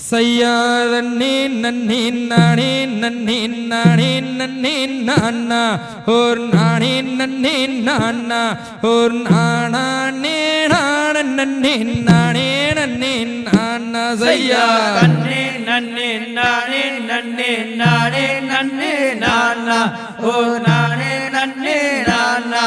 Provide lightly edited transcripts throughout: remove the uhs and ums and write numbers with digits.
சையாதன்னே நன்னே நானே நன்னே நானே நன்னே நானா ஓர் நானே நன்னே நானா ஓர் நானே நான நன்னே நானே நன்னே நானா சையா நன்னே நன்னே நானே நன்னே நானே நன்னே நானா ஓர் நானே நன்னே நானா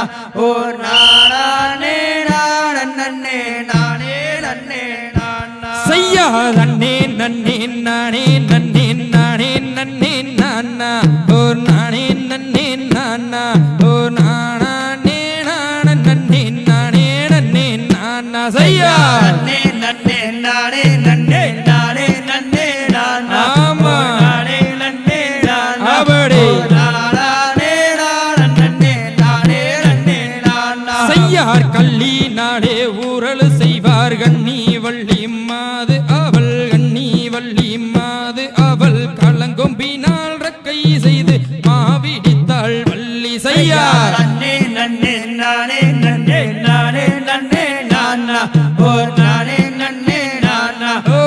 ஓர் நானே நான நன்னே நானே நன்னே நானா சையா நன்னே நன்னே நானே நன்னே நானே நன்னே நானா ஓர் நானே நன்னே நானா ஓர் நானே நான நன்னே நானே நன்னே நானா சையா நன்னே நன்னே நானே நன்னே நானே நன்னே நானா ஆமா நானே நன்னே நானா அப்படி நானே நான நன்னே நானே நன்னே நானா செய்யார் கள்ளி நாடே ஊரல் செய்வார் கண்ணி வள்ளி மாது அவள் கண்ணி வள்ளி மாது அவள் களங்கொம்பினால் ரக்கை செய்து மாவிடித்தாள் வள்ளி செய்யார் நன்னே நன்னே நானே நன்னே நானே நன்னே நானா ஓ நானே நன்னே நானா ஓ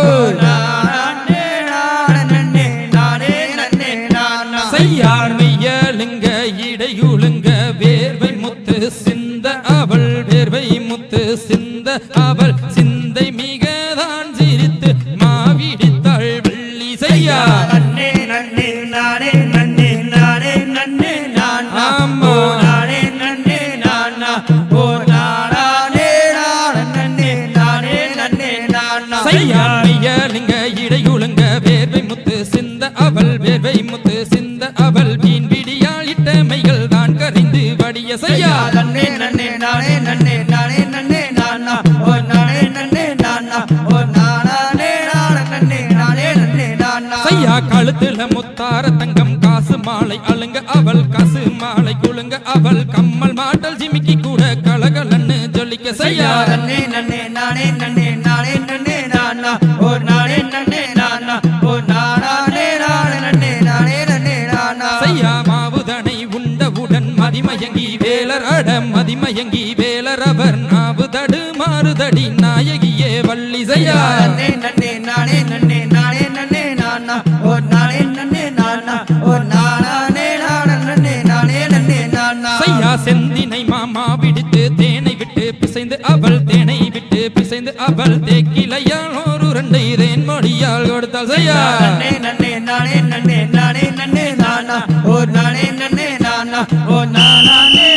நானே நான நன்னே நானே நன்னே நானா செய்யார் மெய்யலுங்க இடையுழுங்க வேர்வை முத்து சிந்த அவள் வேர்வை முத்து சிந்த அவள் சிந்தை மிகதான் சிரித்து மாவிடித்தாள் வள்ளி செய்யார் நன்னே நன்னே நானே நன்னே நானே நன்னே நானா ஆமா நானே நன்னே நானா ஓ நானே நான நன்னே நானே நன்னே நானா செய்யார் மெய்யலுங்க இடையுழுங்க வேர்வை முத்து சிந்த அவள் வேர்வை முத்து சிந்த அவள் வீண் விடியாள் இட்டமைகள் தான் கரைந்து வடிய செய்யார் நன்னே நன்னே நானே நன்னே நானே நன்னே நானா ஓ நானே நன்னே நானா ஓ நானே நான நன்னே நானே நன்னே நானா செய்யா கழுத்துல முத்தார தங்கம் காசு மாலை அழுங்க அவள் காசு மாலை குழுங்க அவள் கம்மல் மாட்டல் ஜிமிக்கி கூட கலகலன்னு ஜொலிக்க செய்யா நன்னே நன்னே நானே நன்னே நானே நன்னே நானா ஓ நானே நன்னே நானா ஓ நானே நான நன்னே நானே நன்னே நானா செய்யா மாவுதனை உண்டவுடன் மதிமயங்கி வேலர் அட மதிமயங்கி வேலர் அவர் நாவு தடு மாறுதடி நாயகியே வள்ளி செய்யா நன்னே நன்னே நானே நன்னே நானே நன்னே நானா ஓ நானே நன்னே நானா ஓ நானே நான நன்னே நானே நன்னே நானா செய்யா செந்தினை மாமா விடுத்து தேனை விட்டு பிசைந்து அவள் தேனை விட்டு பிசைந்து அவள் தேக்கிலையால் ஒரு ரெண்டை தேன் மொழியால் கொடுத்தாள் செய்யா நன்னே நன்னே நானே நன்னே நானே நன்னே நானா ஓ நானே நன்னே நானா ஓ நானே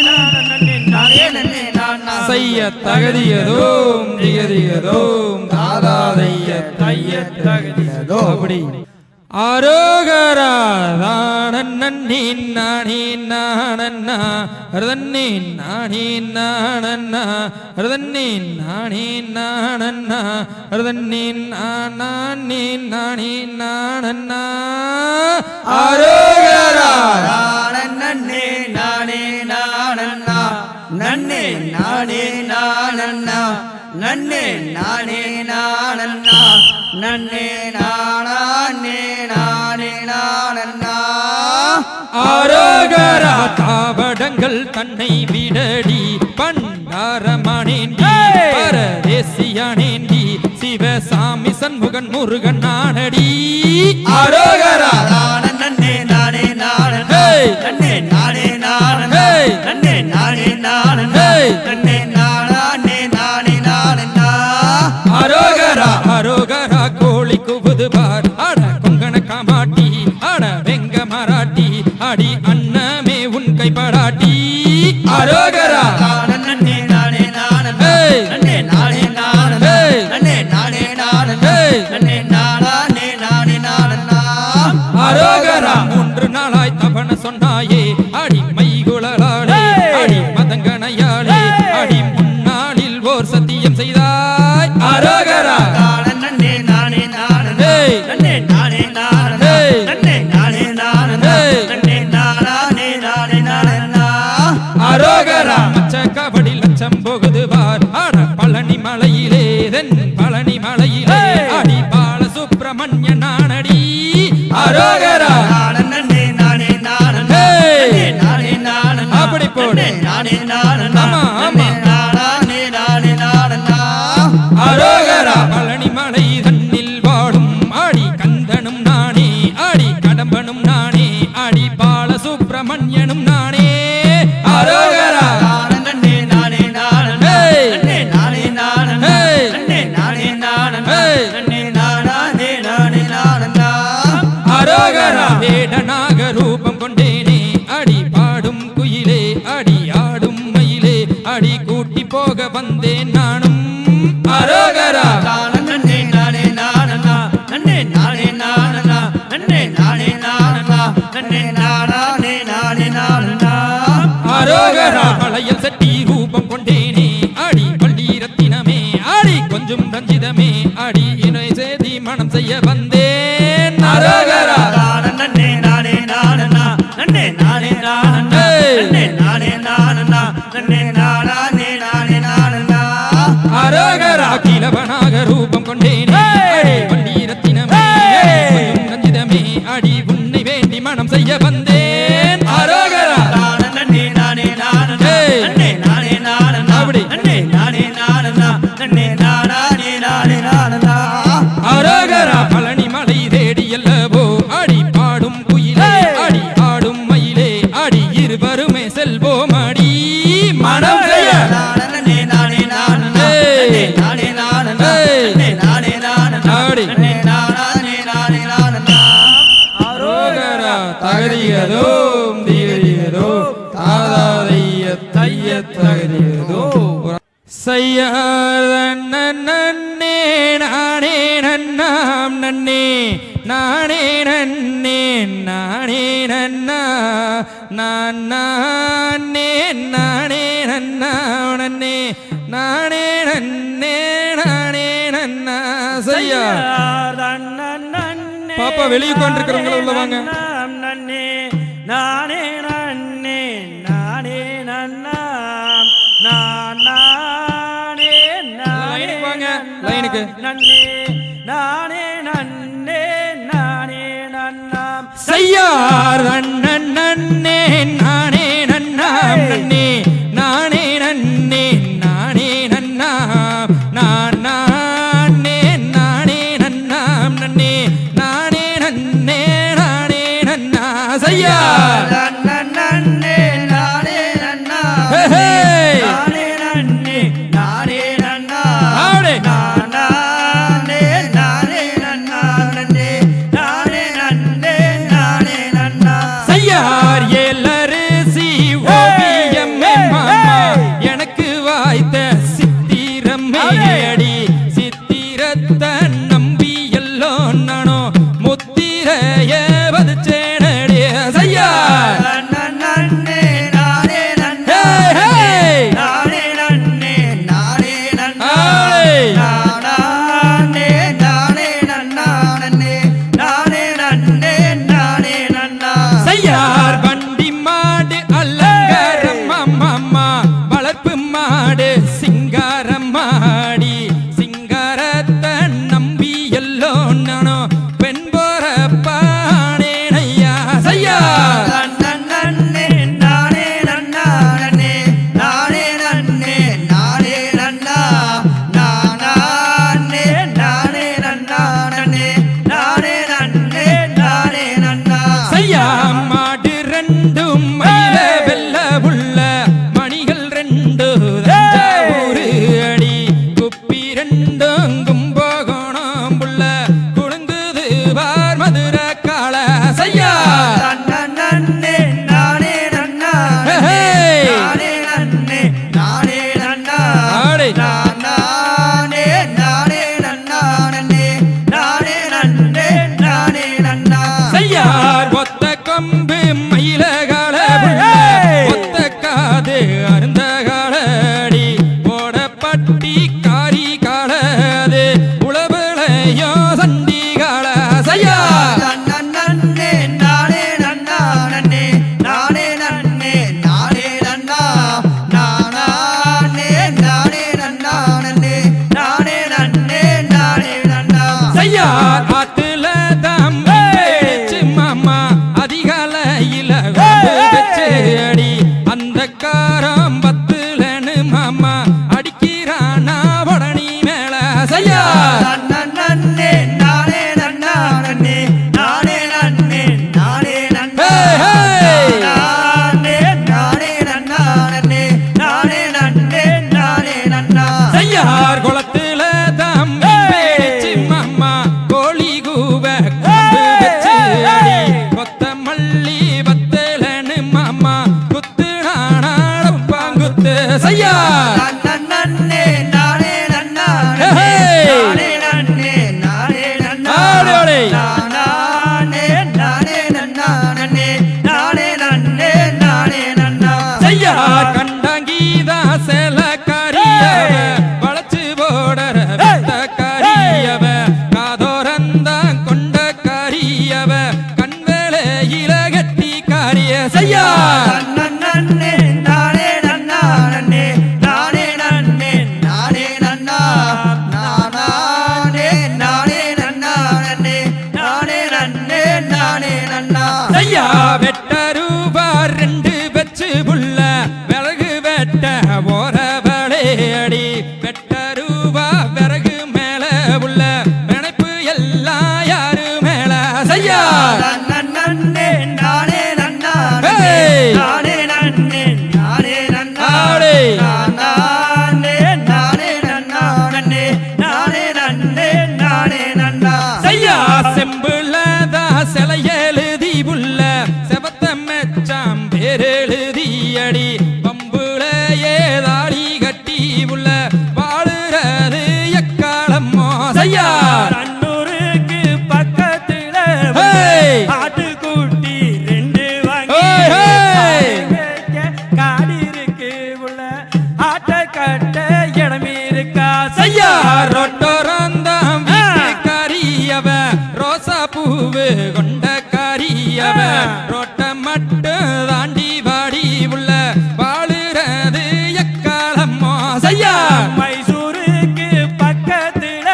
நான நன்னே நானே நன்னே நானா செய்ய தகதியதோம் திகதியதோம் தாதாதைய தைய தகதியதோ அப்படி ஆரோகரா தானன்னே நானே நானன்னா ரதன்னே நானே நானன்னா ரதன்னே நானே நானன்னா ரதன்னே நானே நானே நானன்னா ஆரோகரா நன்னே நானே நானன்னா நன்னே நானே நானன்னா நன்னே நானே நானன்னா நன்னே நானே நானே நானன்னா ஆரோகரா தாவடங்கள் தன்னை விடடி பண்டாரமானேண்டி பரதேசியானேண்டி சிவசாமி சண்முகன் முருகன் நானடி ஆரோகரா நன்னே நானே நானன்னா Hey! நன்னே நானே நானன்னா Hey! நன்னே நானே நானன்னா Hey! நன்னே நானே நானே நானன்னா ஆரோகரா ஆரோகரா கோழி குபுது பார் அட கொங்கண காமாட்டி அட வெங்க மராட்டி அடி அண்ணமே உன் கைப்படாட்டி ஆரோகரா நன்னே நானே நானன்னா Hey! நன்னே நானே நானன்னா Hey! நன்னே நானே நானன்னா Hey! நன்னே நானே நானே நானன்னா ஆரோகரா 3 நாளாய் தபன சொன்னாயே அடி மைகுழலாளே அடி மதங்கனையாளே அடி முன்னாளில் ஓர் சத்தியம் செய்தாய் ஆரோகரா நன்னே நானே நானன்னா Hey! நன்னே நானே நானன்னா Hey! நன்னே நானே நானன்னா Hey! நன்னே நானே நானே நானன்னா ஆரோகரா மச்ச கபடி லட்சம் போகுது பார் அட பழனி மலையிலே தென் பழனி மலையிலே அடி பால சுப்பிரமணிய நானடி ஆரோகரா நன்னே நானே நானன்னா Hey! நன்னே நானே நானன்னா அப்படி போடு. நானே நானன்னா ஆமா, ஆமா. நானே நானே நானன்னா ஆரோகரா பழனி மலை தன்னில் வாழும் ஆடி வந்தேன் அரோகரா நன்னே நானே நானனா நன்னே நானே நானனா நன்னே நானே நானனா நன்னே நானே நானே நானனா அரோகரா கிழவனாக ரூபம் கொண்டேனே வள்ளீரத்தினமே ரஞ்சிதமே அடி உன்னை வேண்டி மனம் செய்ய வந்தேன் அரோகரா நன்னே நானே நானனா நன்னே நானே நானனா நன்னே நானே நானனா நன்னே நானே நானே நானனா அரோகரா பழனி மலை தேடி எல்லவோ அடி பாடும் குயிலே அடி ஆடும் மயிலே அடி இருவருமே செல்வோம் அடி மனம் செய்ய நன்னே நானே நானனா நன்னே நானே நானனா நன்னே நானே நானனா நன்னே நானே நானே நானனா அரோகரா தகதியதோம் தீரியதோ தாதாதைய தைய தகதியதோ செய்யாத நன்னே நானே நன்னாம் நன்னே நானே நன்னே நானே நன்னா நான் நானே நானே நன்னா நன்னே நானே நன்னே நானே நன்னா செய்யா பாப்பா வெளியே உட்காந்துருக்கிறவங்கள உள்ள வாங்க நன்னே நானே நன்னே நானே நன்னா நான் நானே நானே வாங்க லைனுக்கு நன்னே நானே நன்னே நானே நன்னாம் செய்யார் அண்ணன் நன்னே நானே நன்னாம் நன்னே நானே நன்னே நானே நன்னாம் நான் நானே நானே நன்னாம் நன்னே நானே நன்னே நானே நன்னா செய்யார் நன்னே நானே நன்னா நானே நன்னே நானே நன்னா நானே நானே நன்னா நன்னே நானே நன்னே நானே நன்னா செய்யார் ஏலரசி ஓவியம் மாமா எனக்கு வாய்த்த சித்திரமே அடி சித்திரத்தை நம்பி எல்லோ நானோ முத்திரைய வதச்சேனடி செய்யார் நன்னே நானே நன்னா நானே நன்னே நானே நன்னா நானே நானே நன்னா நன்னே நானே நன்னே நானே நன்னா செய்யார் வண்டி மாடு அலங்காரம் மாமா வளர்ப்பு மாடு சிங்காரம் மாடி சிங்காரத்தை நம்பி எல்லோ நானோ பெண் போற பானேனையா செய்யார் நன்னே நானே நன்னா நன்னே நானே நன்னே நானே நன்னா நானே நானே நன்னா நன்னே நானே நன்னே நானே நன்னா செய்யா மாடு ரெண்டும் மயில வெல்ல உள்ள மணிகள் ரெண்டு தஞ்சாவூரு அடி குப்பி ரெண்டும் கும்பகோணம் புள்ள குடுங்குது பார் மதுர கால செய்யா நன்னே நானே நன்னா நானே நன்னே நானே நன்னா ஆடே. நானே நானே நன்னா நன்னே நானே நன்னே நானே நன்னா செய்யார் ஒத்த கொம்பு மயில கால புள்ள ஒத்த காது அருந்த காலடி ஓடப்பட்டி காரி காலது உளவுளையோ சண்டி கால செய்யார் நன்னே நானே நன்னா நன்னே நானே நன்னே நானே நன்னா நானே நானே நன்னா நன்னே நானே நன்னே நானே நன்னா செய்யார் ஆத்துல தம்பி பேச்சு மாமா அதிகாலையில வச்சு அடி அந்த காரம் பத்துலன்னு மாமா அடிக்கிறானா உடனி மேல செய்யார் நன்னே நானே நன்னா நன்னே நானே நன்னே நானே நன்னா நானே நானே நன்னா நன்னே நானே நன்னே நானே நன்னா செய்யார் குளத்துல தம்பி பேச்சு மாமா கோழி கூவ கொம்பு வச்சு அடி கொத்தமல்லி பத்தலன்னு மாமா குத்து நானாடும் பாங்குத்து செய்யார் நன்னே நானே நன்னா நானே நன்னே நானே நன்னா ஆடே. நானே நானே நன்னா நன்னே நானே நன்னே நானே நன்னா செய்யார் கண்டங்கீதா செல காரியவ வளைச்சு போடற வெத்த காரியவ காதோரந்தாங்க செய்யா செம்புலதா சிலை எழுதி உள்ள செவத்த மெச்சாம் பேரெழுதி அடி பம்புல ஏதாடி கட்டி உள்ள வாழுறது எக்காலமோ செய்யா அன்னூருக்கு பக்கத்துல ஆட்டுக்குட்டி 2 வாங்கி காடி இருக்கு உள்ள ஆட்டை கட்ட இடம் இருக்கா செய்யா ரொட்டோரந்தாம் வீட்டுக்காரியவ ரோசா பூவு கொண்ட காரியவ ரொட்ட மட்டும் தாண்டி வாடி உள்ள வாழுறது எக்காலமோ செய்யா மைசூருக்கு பக்கத்துல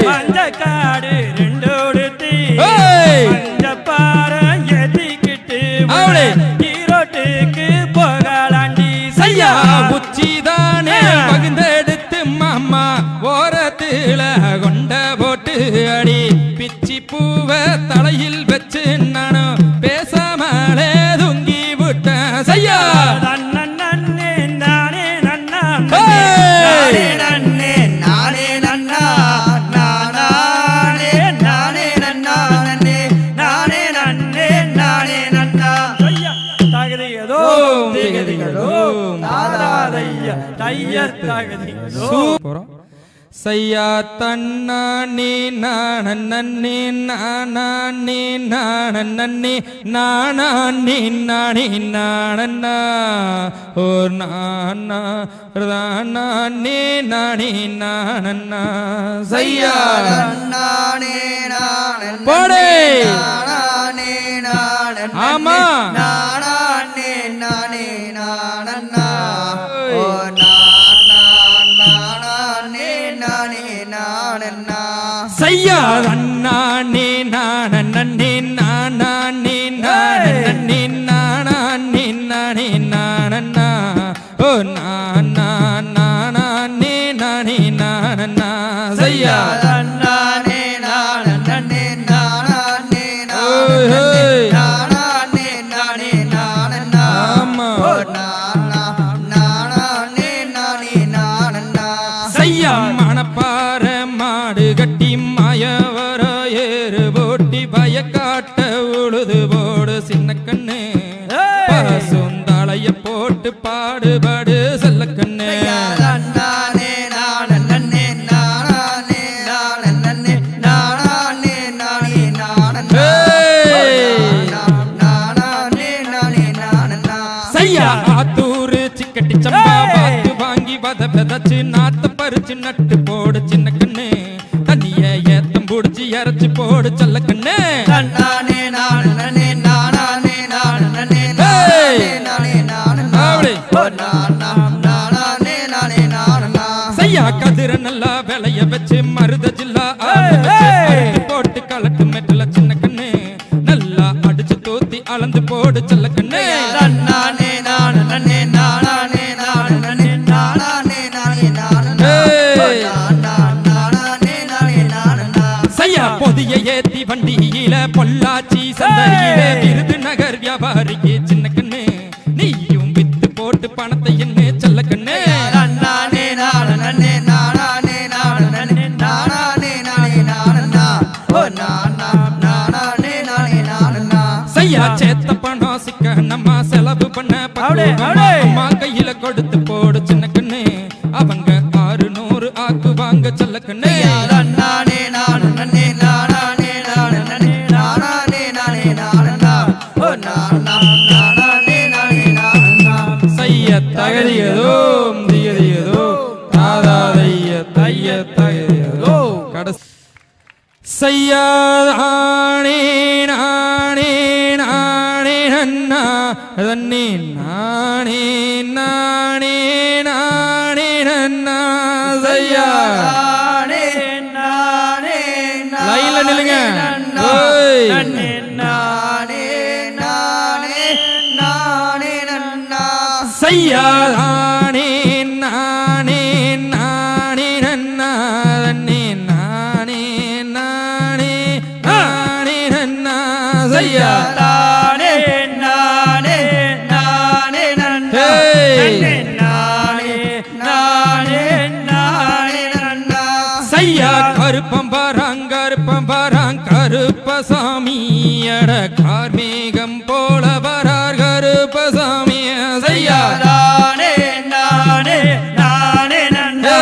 மஞ்சக்காடு 2 ஒடுத்தி மஞ்சப்பாறை ஏத்திக்கிட்டு ஈரோட்டுக்கு போகலாண்டி செய்யா உச்சிதானே பகிர்ந்தெடுத்து மாமா ஓரத்துல கொண்ட போட்டு அடி பிச்சி பூவ தலையில் வச்சு நானும் பேசாமலே துங்கி விட்டேன் செய்யா நன்னே நானே நன்னா நானே நன்னே நானே நன்னா நானே நானே நன்னா நன்னே நானே நன்னே நானே நன்னா ஐயா தகதியதோ திகதிகளோ தாதாதையா தையர் தகதியதோ போறோம் செய்யா தன்னா நீ நானே நானே நானே நானே நானே நானண்ணா ஓ நானா நானே நானே நானண்ணா செய்யா நானே நானே போடே நானே நானே ஆமா நானே நானே நானண்ணா ஓ செய்யா நானே நானே நானே நானே நானே நானே நானண்ணா ஓ நானா நானே நானே நானண்ணா செய்யா நானே நானே நானே நானே நானே நானண்ணா ஆமா ஓ நானே நானே நானண்ணா செய்யா மணப்பாற மாடு கட்டி மாயவர ஏறு போட்டி பயக்காட்ட உழுது போடு சின்ன கண்ணு பசுந்தாளைய போட்டு பாடுபாடு செல்ல கண்ணு நானே நானே நானே நானே நானே நானே நானே நானே செய்யா ஆத்தூரு சிக்கட்டி சம்பா பார்த்து வாங்கி வத விதச்சு நாத்த பறிச்சு நட்டு போடு சின்ன கண்ணு தண்ணிய ஏத்தம் புடிச்சு இறச்சி போடு செல்ல கண்ணு நானே நானே நானே நானே நானே செய்யா கதிர நல்லா விளைய வச்சு மருத ஜில்லா போட்டு கலட்டு மெட்டல சின்ன கண்ணு நல்லா அடிச்சு தோத்தி அளந்து போடு செல்ல கண்ணு நானே நானே நானே நானே செய்யா பொதிய ஏத்தி வண்டியில பொள்ளாச்சி சந்தையில விருதுநகர் வியாபாரிக்கு சின்ன கண்ணு நீயும் வித்து போட்டு பணத்தை என்ன செல்ல கண்ணு நானே நானே நானே நானே செய்யா சேத்த பணம் சிக்க நம்ம செலவு பண்ண அம்மா கையில கொடுத்து போடு சின்ன கண்ணு அவங்க 600 ஆக்குவாங்க செல்ல கண்ணு நானே நானே நானே செய்ய தகதியதோ திகதியதோ தாதாதைய தைய தகதியதோ கடைசி செய்யானே நானே நானே நன்னா தன்னே நானே நானே நானே நன்னா செய்யா லைன்ல நில்லுங்க செய்யானே நானே நானே நன்னா தன்னே நானே நானே நானே நன்னா செய்யா செய்யா கருப்பம் பாராங்க கருப்பம் பாரா தான் கருப்பசாமி அட கார்மேகம் போல வரார் கருப்பசாமி செய்யா நானே நானே நானே நன்னா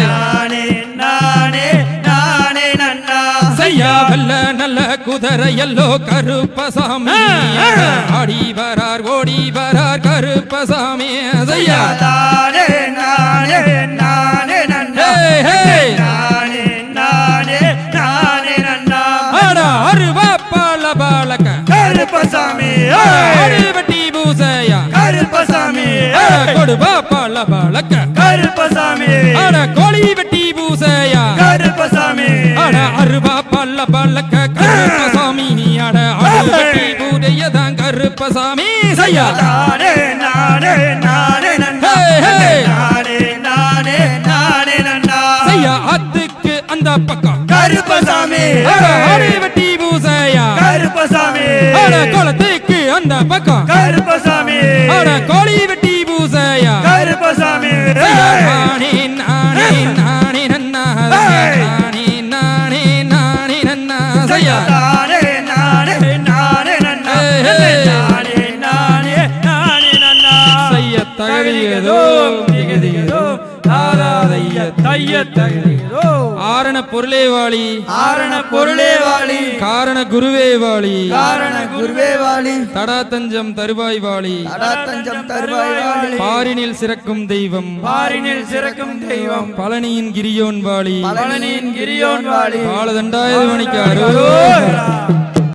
நானே நானே நானே நன்னா செய்யா வல்ல நல்ல குதிரை எல்லோ கருப்பசாமி ஆடி வரார் ஓடி வரார் கருப்பசாமி செய்யா நானே நானே நானே நன்னா நானே நானே நானே நன்னா அட அருவா பால பாலக்க கருப்பசாமி வெட்டி பூசையா கருப்பசாமி கொடுவா பால பாலக்க கருப்பசாமி அட கோழி வெட்டி பூசையா கருப்பசாமி அட அருவா பால பாலக்க கருப்பசாமி அட அடு வெட்டி பூதையதான் கருப்பசாமி செய்யா நானே நானே நானே நன்னா நானே நானே நானே நன்னா செய்யா அத்துக்கு அந்த பக்கம் கருப்பசாமி அடி வெட்டி பூசையா கருப்பசாமி அட குளத்துக்கு அந்த பக்கம் கருப்பசாமி அட கோழி வெட்டி பூசையா கருப்பசாமி நானே நானே நானே நன்னா நானே நானே நானே நன்னா செய்யா நானே நானே நானே நன்னா நானே நானே நானே நன்னா செய்ய தகதியதோ திகதியதோ ஆராதைய தைய தகதியதோ ஆரண பொருளே வாழி ஆரண பொருளே வாழி காரண குருவே வாழி காரண குருவே வாழி தடா தஞ்சம் தருவாய் வாழி தடாத்தஞ்சம் தருவாய் வாழி பாரினில் சிறக்கும் தெய்வம் பாரினில் சிறக்கும் தெய்வம் பழனியின் கிரியோன் வாழி பழனியின் கிரியோன் வாழி பாலதண்டாயுத மணிக்கு அரோகரா.